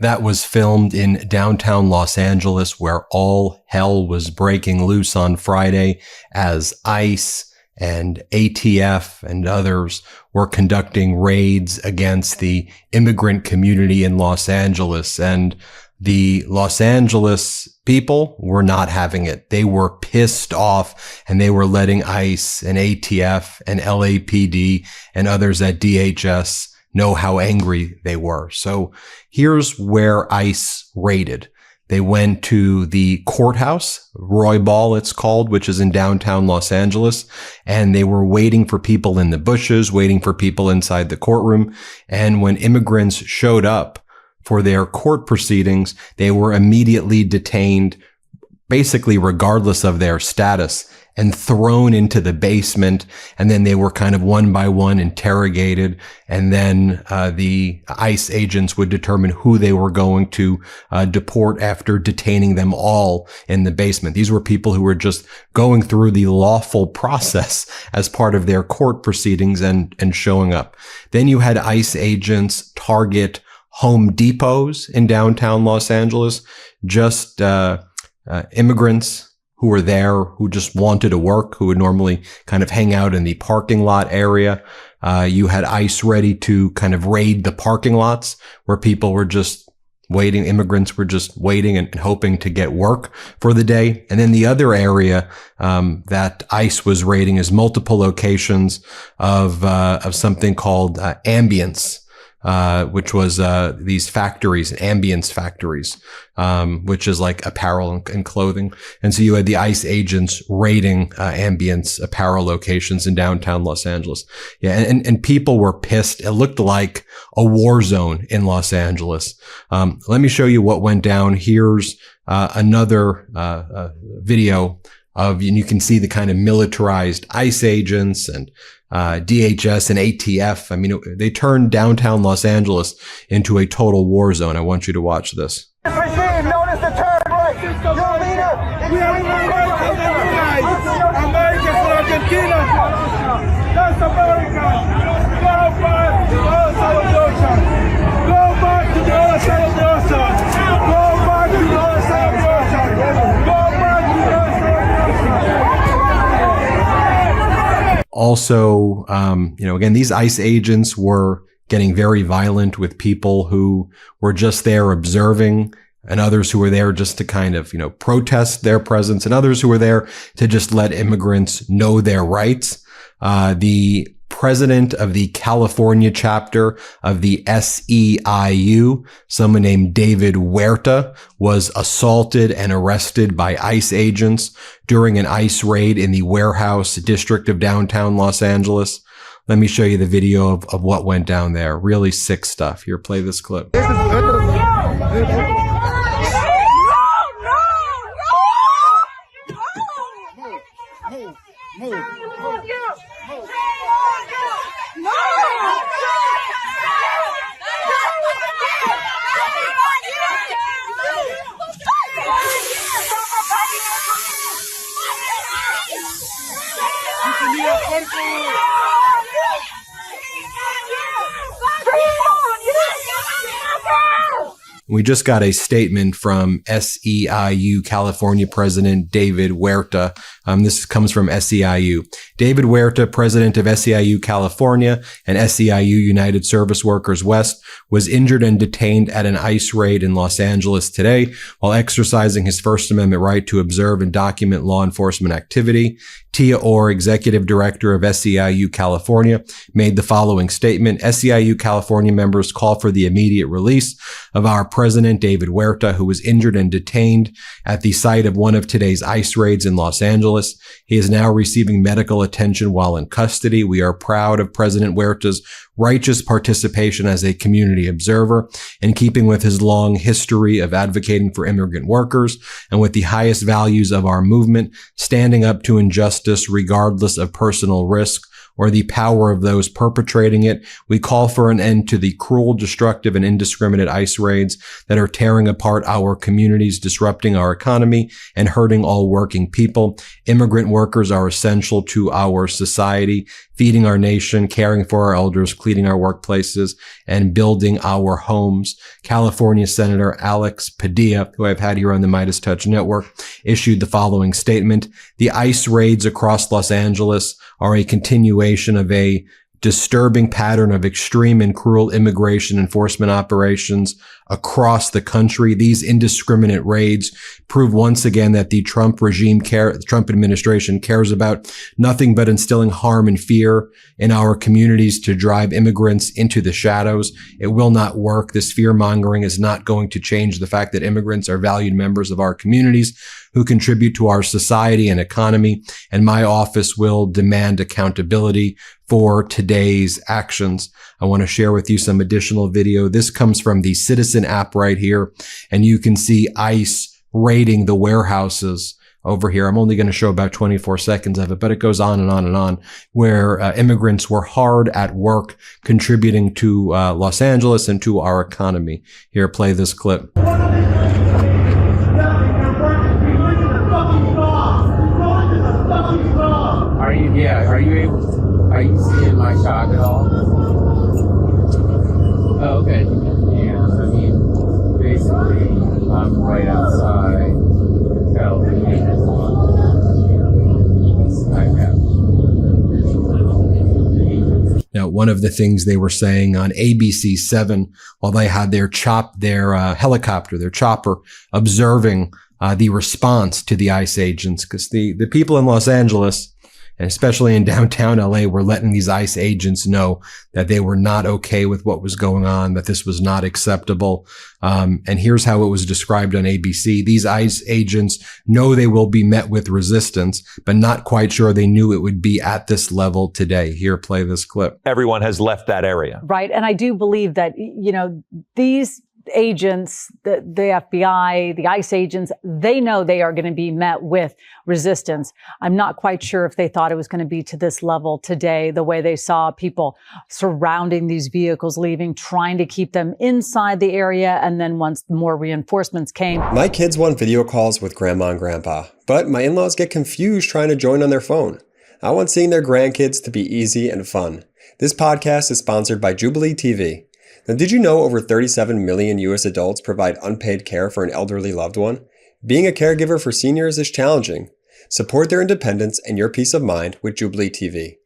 that was filmed in downtown Los Angeles, where all hell was breaking loose on Friday as ICE and ATF and others were conducting raids against the immigrant community in Los Angeles. And the Los Angeles people were not having it. They were pissed off, and they were letting ICE and ATF and LAPD and others at DHS know how angry they were. So here's where ICE raided. They went to the courthouse, Roy Ball it's called, which is in downtown Los Angeles, and they were waiting for people in the bushes, waiting for people inside the courtroom. And when immigrants showed up for their court proceedings, they were immediately detained, basically regardless of their status, and thrown into the basement. And then they were kind of one by one interrogated. And then the ICE agents would determine who they were going to deport after detaining them all in the basement. These were people who were just going through the lawful process as part of their court proceedings and showing up. Then you had ICE agents target Home Depots in downtown Los Angeles, just immigrants who were there, who just wanted to work, who would normally kind of hang out in the parking lot area. You had ICE ready to kind of raid the parking lots where people were just waiting. Immigrants were just waiting and hoping to get work for the day. And then the other area that ICE was raiding is multiple locations of something called Ambience. Which was these factories, ambience factories, which is like apparel and clothing. And so you had the ICE agents raiding ambience apparel locations in downtown Los Angeles. Yeah, and people were pissed. It looked like a war zone in Los Angeles. Let me show you what went down. Here's another video of, and you can see the kind of militarized ICE agents and DHS and ATF. I mean, they turned downtown Los Angeles into a total war zone. I want you to watch this. This regime known as the Third Reich. Your leader. We are America for Argentina. That's America. Go back to El Salvador. Go back to El Salvador. Go back to El Salvador. Go back to El Salvador. Also, again, these ICE agents were getting very violent with people who were just there observing, and others who were there just to kind of, protest their presence, and others who were there to just let immigrants know their rights. The president of the California chapter of the SEIU, someone named David Huerta, was assaulted and arrested by ICE agents during an ICE raid in the Warehouse district of downtown Los Angeles. Let me show you the video of what went down there. Really sick stuff. Here, play this clip. We just got a statement from SEIU California President David Huerta. This comes from SEIU. David Huerta, president of SEIU California and SEIU United Service Workers West, was injured and detained at an ICE raid in Los Angeles today while exercising his First Amendment right to observe and document law enforcement activity. Tia Orr, executive director of SEIU California, made the following statement. SEIU California members call for the immediate release of our president, David Huerta, who was injured and detained at the site of one of today's ICE raids in Los Angeles. He is now receiving medical attention while in custody. We are proud of President Huerta's righteous participation as a community observer, in keeping with his long history of advocating for immigrant workers and with the highest values of our movement, standing up to injustice regardless of personal risk or the power of those perpetrating it. We call for an end to the cruel, destructive, and indiscriminate ICE raids that are tearing apart our communities, disrupting our economy, and hurting all working people. Immigrant workers are essential to our society, feeding our nation, caring for our elders, cleaning our workplaces, and building our homes. California Senator Alex Padilla, who I've had here on the MeidasTouch network, issued the following statement. The ICE raids across Los Angeles are a continuation of a disturbing pattern of extreme and cruel immigration enforcement operations across the country. These indiscriminate raids prove once again that the Trump administration cares about nothing but instilling harm and fear in our communities to drive immigrants into the shadows. It will not work. This fear mongering is not going to change the fact that immigrants are valued members of our communities who contribute to our society and economy. And my office will demand accountability for today's actions. I want to share with you some additional video. This comes from the Citizen app right here, and you can see ICE raiding the warehouses over here. I'm only going to show about 24 seconds of it, but it goes on and on and on, where immigrants were hard at work contributing to Los Angeles and to our economy. Here, play this clip. Are you seeing my shot at all? Oh, okay. Yeah, I mean, basically, I'm right outside. Now, one of the things they were saying on ABC 7, while they had their helicopter, their chopper, observing the response to the ICE agents, because the people in Los Angeles, and especially in downtown LA, were letting these ICE agents know that they were not okay with what was going on, that this was not acceptable. And here's how it was described on ABC. These ICE agents know they will be met with resistance, but not quite sure they knew it would be at this level today. Here, play this clip. Everyone has left that area. Right. And I do believe that, these agents, the FBI, the ICE agents, they know they are going to be met with resistance. I'm not quite sure if they thought it was going to be to this level today, the way they saw people surrounding these vehicles, leaving, trying to keep them inside the area. And then once more reinforcements came. My kids want video calls with grandma and grandpa, but my in-laws get confused trying to join on their phone. I want seeing their grandkids to be easy and fun. This podcast is sponsored by Jubilee TV. Now, did you know over 37 million U.S. adults provide unpaid care for an elderly loved one? Being a caregiver for seniors is challenging. Support their independence and your peace of mind with Jubilee TV.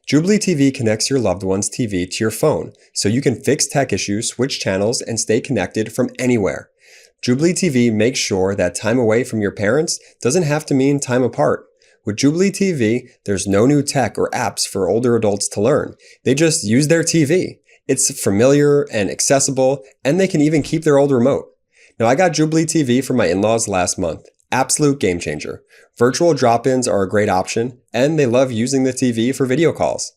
Jubilee TV connects your loved one's TV to your phone, so you can fix tech issues, switch channels, and stay connected from anywhere. Jubilee TV makes sure that time away from your parents doesn't have to mean time apart. With Jubilee TV, there's no new tech or apps for older adults to learn. They just use their TV. It's familiar and accessible, and they can even keep their old remote. Now, I got Jubilee TV for my in-laws last month. Absolute game changer. Virtual drop-ins are a great option, and they love using the TV for video calls.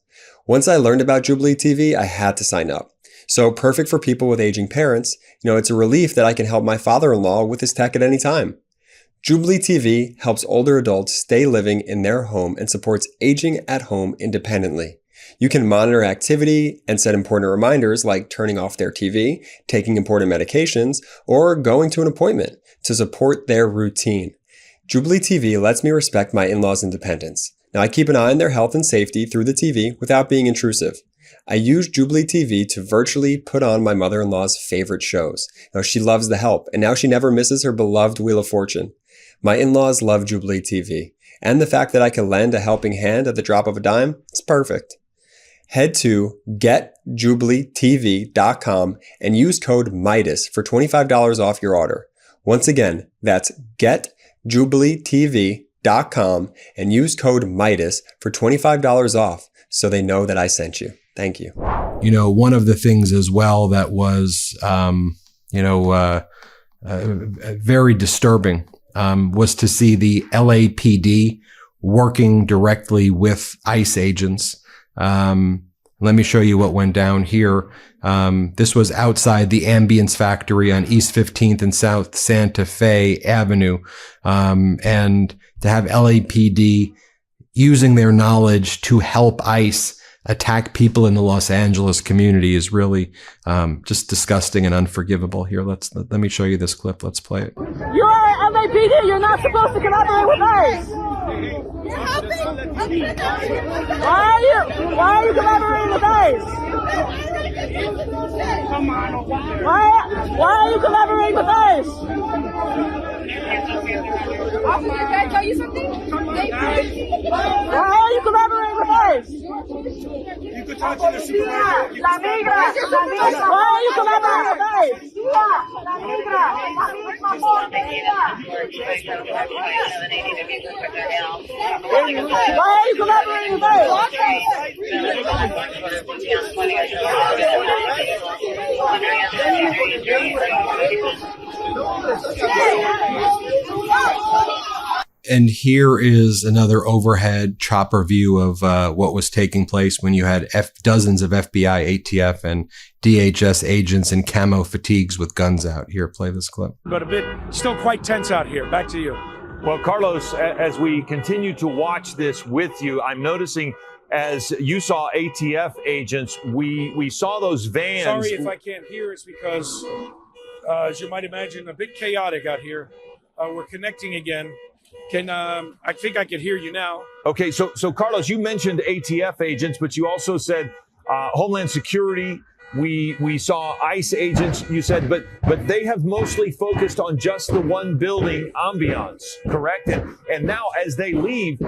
Once I learned about Jubilee TV, I had to sign up. So perfect for people with aging parents. It's a relief that I can help my father-in-law with his tech at any time. Jubilee TV helps older adults stay living in their home and supports aging at home independently. You can monitor activity and set important reminders like turning off their TV, taking important medications, or going to an appointment to support their routine. Jubilee TV lets me respect my in-laws' independence. Now, I keep an eye on their health and safety through the TV without being intrusive. I use Jubilee TV to virtually put on my mother-in-law's favorite shows. Now, she loves The Help, and now she never misses her beloved Wheel of Fortune. My in-laws love Jubilee TV, and the fact that I can lend a helping hand at the drop of a dime, it's perfect. Head to getjubileetv.com and use code MIDAS for $25 off your order. Once again, that's getjubileetv.com and use code MIDAS for $25 off so they know that I sent you. Thank you. One of the things as well that was, very disturbing was to see the LAPD working directly with ICE agents. Let me show you what went down here. This was outside the Ambience factory on East 15th and South Santa Fe Avenue. And to have LAPD using their knowledge to help ICE attack people in the Los Angeles community is really just disgusting and unforgivable. Here, let me show you this clip. Let's play it. You are LAPD. You're not supposed to collaborate with ICE. Why are you collaborating with ICE? Why are you collaborating with ICE? Officer, can I tell you something? Why are you collaborating with ICE? You could talk to the supervisor. La migra. Why are you collaborating with ICE? La migra. La misma Why are you collaborating with And here is another overhead chopper view of what was taking place when you had dozens of FBI, ATF, and DHS agents in camo fatigues with guns out. Here, play this clip. But still quite tense out here. Back to you. Well, Carlos, as we continue to watch this with you, I'm noticing as you saw ATF agents, we saw those vans. Sorry if I can't hear. It's because, as you might imagine, a bit chaotic out here. We're connecting again. I think I can hear you now. Okay, so Carlos, you mentioned ATF agents, but you also said Homeland Security. We saw ICE agents, you said, but they have mostly focused on just the one building ambiance, correct? And now as they leave,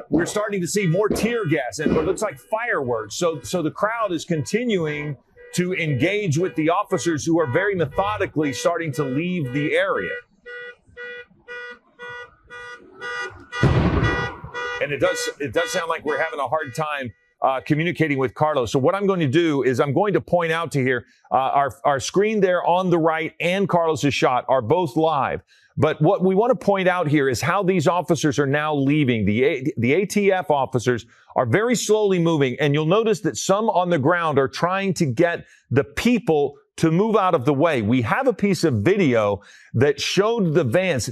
we're starting to see more tear gas and what looks like fireworks. So the crowd is continuing to engage with the officers who are very methodically starting to leave the area. And it does sound like we're having a hard time communicating with Carlos. So what I'm going to do is I'm going to point out to here, our screen there on the right and Carlos's shot are both live. But what we want to point out here is how these officers are now leaving. The ATF officers are very slowly moving, and you'll notice that some on the ground are trying to get the people to move out of the way. We have a piece of video that showed the vans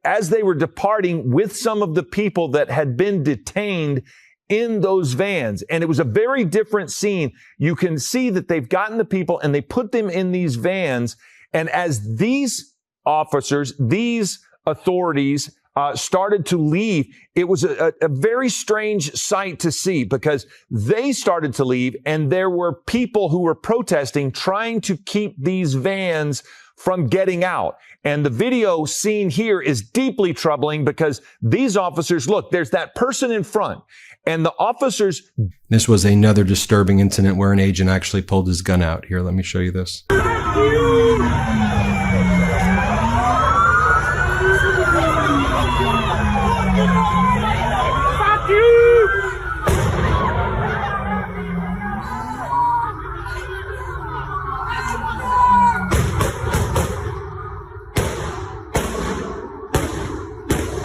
as they were departing with some of the people that had been detained in those vans. And it was a very different scene. You can see that they've gotten the people and they put them in these vans. And as these officers, these authorities started to leave, it was a very strange sight to see because they started to leave and there were people who were protesting, trying to keep these vans from getting out. And the video seen here is deeply troubling because these officers, look, there's that person in front and the officers. This was another disturbing incident where an agent actually pulled his gun out. Here, let me show you this.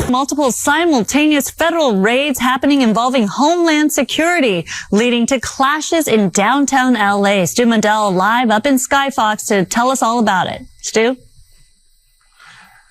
Multiple simultaneous federal raids happening involving Homeland Security, leading to clashes in downtown LA. Stu Mandel live up in Skyfox to tell us all about it. Stu?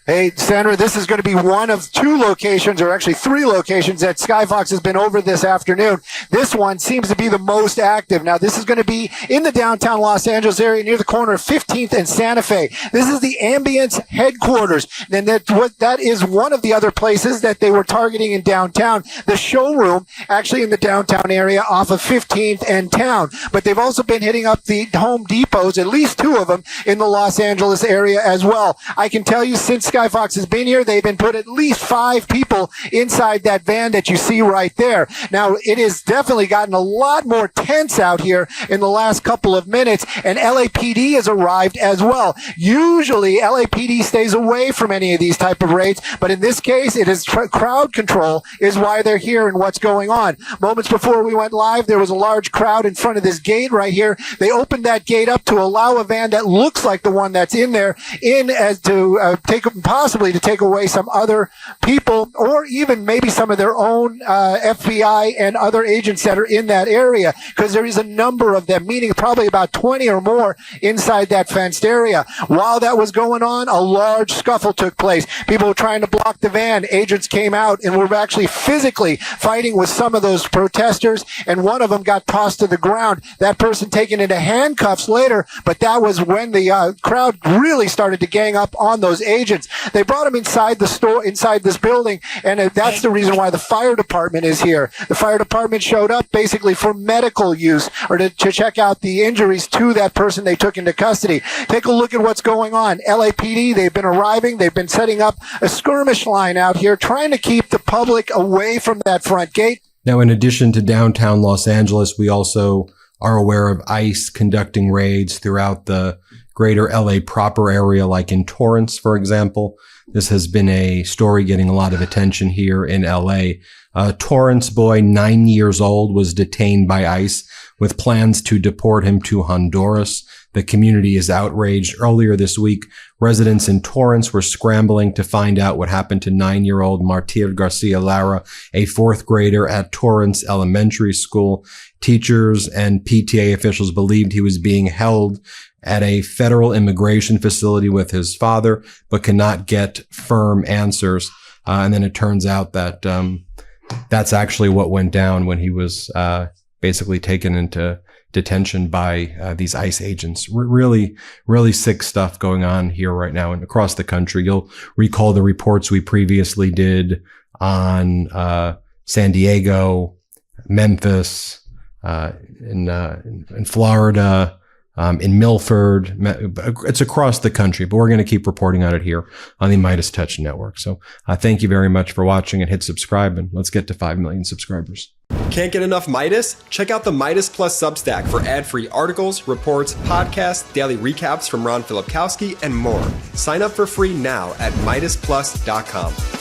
Hey, Sandra, this is going to be one of two locations, or actually three locations that Skyfox has been over this afternoon. This one seems to be the most active. Now, this is going to be in the downtown Los Angeles area near the corner of 15th and Santa Fe. This is the Ambience headquarters. And that is one of the other places that they were targeting in downtown. The showroom, actually in the downtown area off of 15th and Town. But they've also been hitting up the Home Depots, at least two of them, in the Los Angeles area as well. I can tell you since Skyfox has been here, they've been put at least 5 people inside that van that you see right there. Now, it has definitely gotten a lot more tense out here in the last couple of minutes, and LAPD has arrived as well. Usually, LAPD stays away from any of these type of raids, but in this case, it is crowd control is why they're here and what's going on. Moments before we went live, there was a large crowd in front of this gate right here. They opened that gate up to allow a van that looks like the one that's in there in as to possibly to take away some other people, or even maybe some of their own FBI and other agents that are in that area, because there is a number of them, meaning probably about 20 or more inside that fenced area. While that was going on, a large scuffle took place. People were trying to block the van. Agents came out and were actually physically fighting with some of those protesters, and one of them got tossed to the ground. That person taken into handcuffs later, but that was when the crowd really started to gang up on those agents. They brought him inside the store, inside this building, and that's the reason why the fire department is here. The fire department showed up basically for medical use, or to check out the injuries to that person they took into custody. Take a look at what's going on. LAPD, they've been arriving. They've been setting up a skirmish line out here, trying to keep the public away from that front gate. Now, in addition to downtown Los Angeles, we also are aware of ICE conducting raids throughout the greater LA proper area, like in Torrance, for example. This has been a story getting a lot of attention here in LA. A Torrance boy, 9 years old, was detained by ICE with plans to deport him to Honduras. The community is outraged. Earlier this week, residents in Torrance were scrambling to find out what happened to 9-year-old Martir Garcia Lara, a fourth grader at Torrance Elementary School. Teachers and PTA officials believed he was being held at a federal immigration facility with his father, but could not get firm answers. And then it turns out that that's actually what went down when he was basically taken into detention by these ICE agents. Really, really sick stuff going on here right now and across the country. You'll recall the reports we previously did on San Diego, Memphis, in Florida, in Milford. It's across the country, but we're going to keep reporting on it here on the MeidasTouch Network. So thank you very much for watching, and hit subscribe, and let's get to 5 million subscribers. Can't get enough Meidas? Check out the Meidas Plus Substack for ad-free articles, reports, podcasts, daily recaps from Ron Filipkowski, and more. Sign up for free now at MeidasPlus.com.